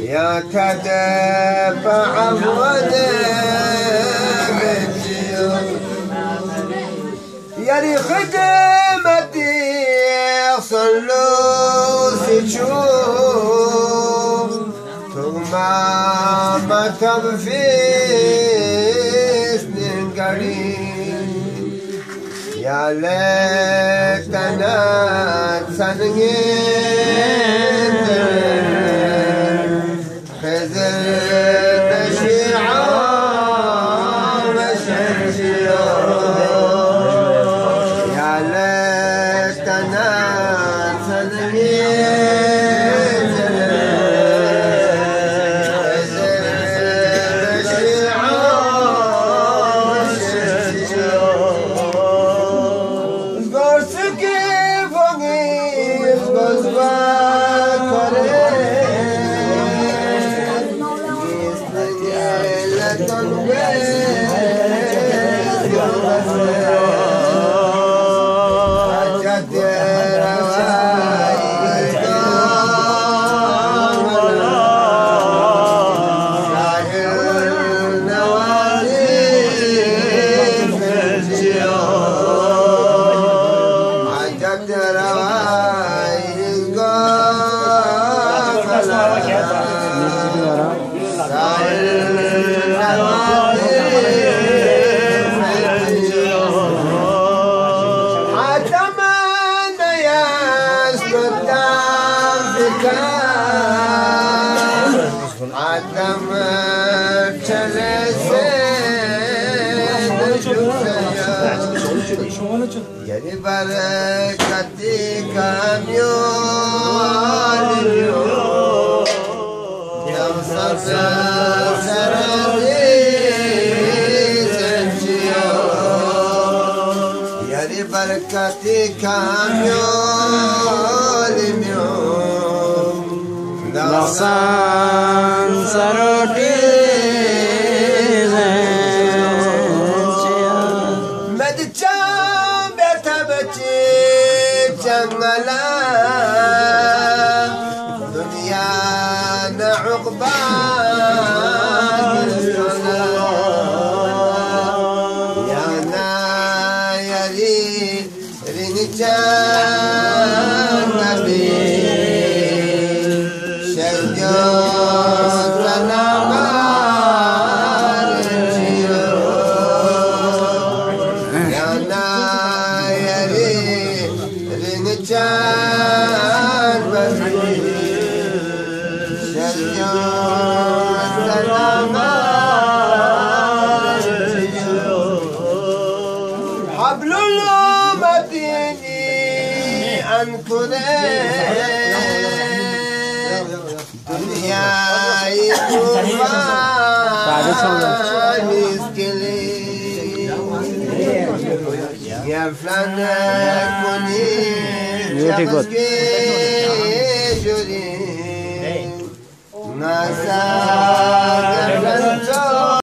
يا تدفع عفونا يا لي خدمتي صلوا سجود ثم ما تنفيس قريب يا ليتنا سنين يا بركتك أميال يا يا بركتك أميال نصان سرودي جملا دنيا عقبى يا نايري رنجان نبي شجاع سلامار يا نايري رنجان نبي شجاع سلامار حبل المتين أنكره دنيا يطوفان مسكلي يا فلانا كوني جوري ناسا